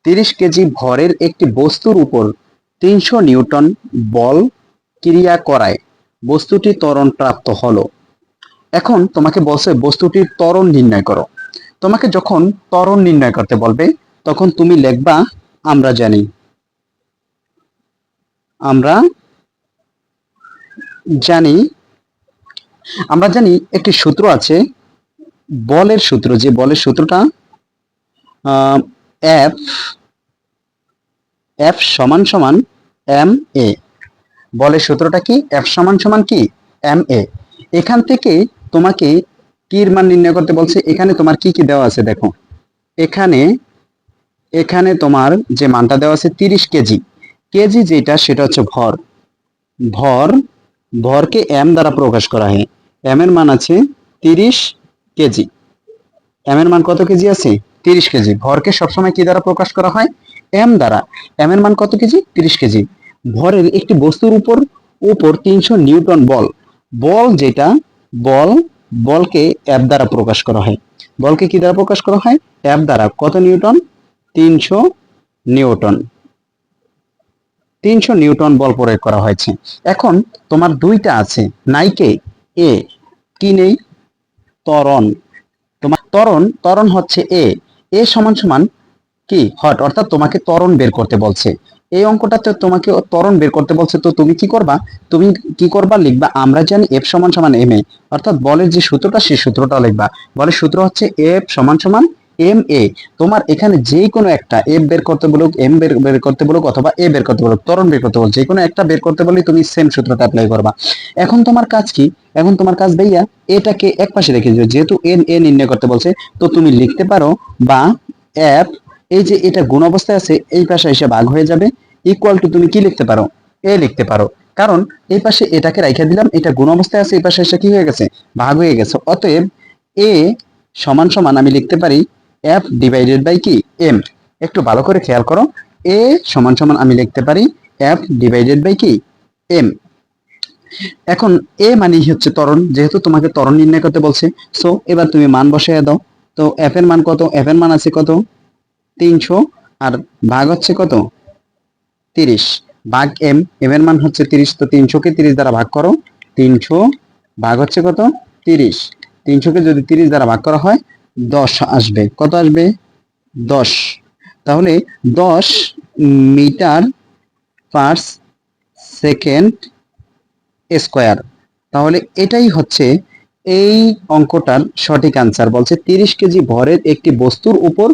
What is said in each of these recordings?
30 KG ভরের একটি বস্তুর উপর 300 নিউটন বল ক্রিয়া করায় বস্তুটি ত্বরণ প্রাপ্ত হলো। এখন তোমাকে বলছে বস্তুটির ত্বরণ নির্ণয় করো। তোমাকে যখন ত্বরণ নির্ণয় করতে বলবে তখন তুমি লিখবা আমরা জানি। আমরা জানি আমরা জানি একটি সূত্র আছে, বলের সূত্র, যে বলের সূত্রটা এফ এফ সমান সমান এম এ। বলের সূত্রটা কি? এফ সমান সমান কি? M A. এখান থেকে তোমাকে কির মান নির্ণয় করতে বলছে। এখানে তোমার কি কি দেওয়া আছে দেখো। এখানে এখানে তোমার যে মানটা দেওয়া আছে 30 কেজি। কেজি যেটা সেটা হচ্ছে ভর। ভর ভরকে এম দ্বারা প্রকাশ করা হয়। এম এর মান আছে 30 কেজি। এম এর মান কত কেজি আছে? 30 কেজি। ভরকে সবসময় কি দ্বারা প্রকাশ করা হয়? এম দ্বারা। এম এর মান কত কেজি? 30 কেজি। ভরের একটি বস্তুর উপর উপর 300 নিউটন বল। বল যেটা বল বলকে এফ দ্বারা প্রকাশ করা হয়। বলকে কি দ্বারা প্রকাশ করা হয়? এফ দ্বারা। কত নিউটন? 300 নিউটন। 300 নিউটন বল প্রয়োগ করা হয়েছে। এখন তোমার দুইটা আছে, নাইকে এ কি নেই? ত্বরণ। তোমার ত্বরণ ত্বরণ হচ্ছে এ। এ সমান সমান কি? হট, অর্থাৎ তোমাকে ত্বরণ বের করতে বলছে। এই অঙ্কটাতে তোমাকে ত্বরণ বের করতে বলছে, তো তুমি কি করবা? তুমি কি করবা? লিখবা আমরা জানি এফ সমান সমান এম এ, অর্থাৎ বলের যে সূত্রটা সেই সূত্রটা লিখবা। বলের সূত্র হচ্ছে এফ সমান সমান এম এ। তোমার এখানে যে কোনো একটা এফ বের করতে বলুক, এম বের করতে বলুক, অথবা এ বের করতে বলুক, ত্বরণ বের করতে বলুক, যে কোনো একটা বের করতে বললে তুমি সেম সূত্রটা অ্যাপ্লাই করবা। এখন তোমার কাজ কি? এখন তোমার কাজ ভাইয়া এটাকে এক পাশে রেখে দিও। যেহেতু এন এ নির্ণয় করতে বলছে, তো তুমি লিখতে পারো বা এফ, এই যে এটা গুণ অবস্থায় আছে, এই পাশে এসে ভাগ হয়ে যাবে। ইকুয়াল টু তুমি কি লিখতে পারো? এ লিখতে পারো। কারণ এই পাশে এটাকে রাইখা দিলাম, এটা গুণ অবস্থায় আছে, এই পাশে এসে কি হয়ে গেছে? ভাগ হয়ে গেছে। অতএব এ সমান সমান আমি লিখতে পারি এফ ডিভাইডেড বাই কি? এম। একটু ভালো করে খেয়াল করো। এ সমান সমান আমি লিখতে পারি এফ ডিভাইডেড বাই কি? এম। এখন এ মানেই হচ্ছে ত্বরণ, যেহেতু তোমাকে ত্বরণ নির্ণয় করতে বলছে, সো এবার তুমি মান বসায় দাও। তো এফ এর মান কত? এফ এর মান আছে কত? 300। আর ভাগ হচ্ছে কত? 30। ভাগ এম, এম এর মান হচ্ছে 30। তো 300 কে 30 দ্বারা ভাগ করো। 300 ভাগ হচ্ছে কত? 30। 300 কে যদি 30 দ্বারা ভাগ করা হয় 10 আসবে। কত আসবে? 10। তাহলে 10 মিটার পার সেকেন্ড স্কোয়ার। তাহলে এটাই হচ্ছে এই অঙ্কটার সঠিক আনসার। বলছে 30 কেজি ভরের একটি বস্তুর উপর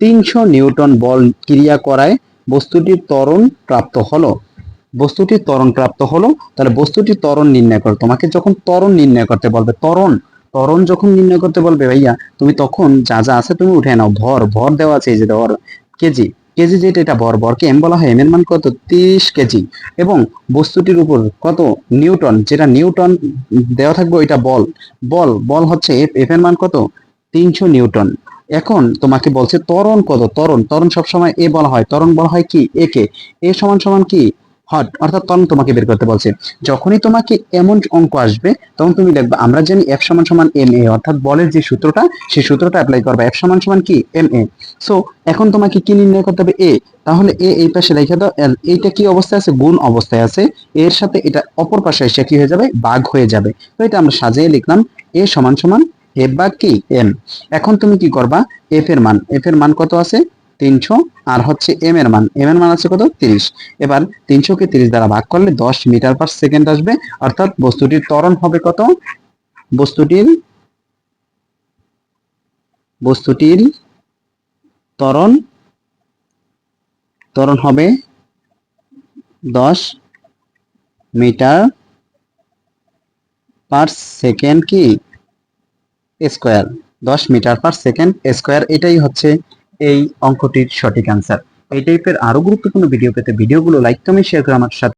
300 নিউটন বল ক্রিয়া করায় বস্তুটির ত্বরণ প্রাপ্ত হলো। বস্তুটির ত্বরণ প্রাপ্ত হলো। তাহলে বস্তুটির ত্বরণ নির্ণয় করো। তোমাকে যখন ত্বরণ নির্ণয় করতে বলবে, ত্বরণ ত্বরণ যখন নির্ণয় করতে বলবে ভাইয়া, তুমি তখন যা যা আছে তুমি উঠে নাও। ভর ভর দেওয়া আছে, এই যে ভর কেজি। কেজি যেটা, এটা ভর। ভরকে এম বলা হয়। এম এর মান কত? 30 কেজি। এবং বস্তুটির উপর কত? নিউটন। যেটা নিউটন দেওয়া থাকবে ওইটা বল। বল বল হচ্ছে এফ। এফ এর মান কত? 300 নিউটন। এখন তোমাকে বলছে ত্বরণ কত? ত্বরণ ত্বরণ সবসময় এ বলা হয়। ত্বরণ বলা হয় কি? এ কে। এ সমান সমান কি? হট, অর্থাৎ ত্বরণ তোমাকে বের করতে বলছে। যখনই তোমাকে এমন অঙ্ক আসবে তখন তুমি লিখবে আমরা জানি এফ সমান সমান এম এ, অর্থাৎ বলের যে সূত্রটা সেই সূত্রটা অ্যাপ্লাই করবে। এফ সমান সমান কি? M A. সো এখন তোমাকে কি নির্ণয় করতে হবে? এ। তাহলে এ এই পাশে রেখে দাও। এইটা কি অবস্থায় আছে? গুণ অবস্থায় আছে। এর সাথে এটা অপর পাশে এসে কি হয়ে যাবে? ভাগ হয়ে যাবে। তো এটা আমরা সাজিয়ে লিখলাম এ সমান সমান এফ ভাগ কি? এম। এখন তুমি কি করবা? এফ এর মান, এফ এর মান কত আছে? 300। আর হচ্ছে এম এর মান, এম এর মান আছে কত? 30। এবার 300 কে 30 দ্বারা ভাগ করলে 10 মিটার পার সেকেন্ড আসবে। অর্থাৎ বস্তুটির ত্বরণ হবে কত? বস্তুটির বস্তুটির ত্বরণ ত্বরণ হবে 10 মিটার পার সেকেন্ড কি? Square. 10 metre per second square. এটাই হচ্ছে এই অঙ্কটির সঠিক আনসার। এই টাইপের আরো গুরুত্বপূর্ণ ভিডিও পেতে ভিডিওগুলো লাইক কমেন্ট শেয়ার করে আমার সাথে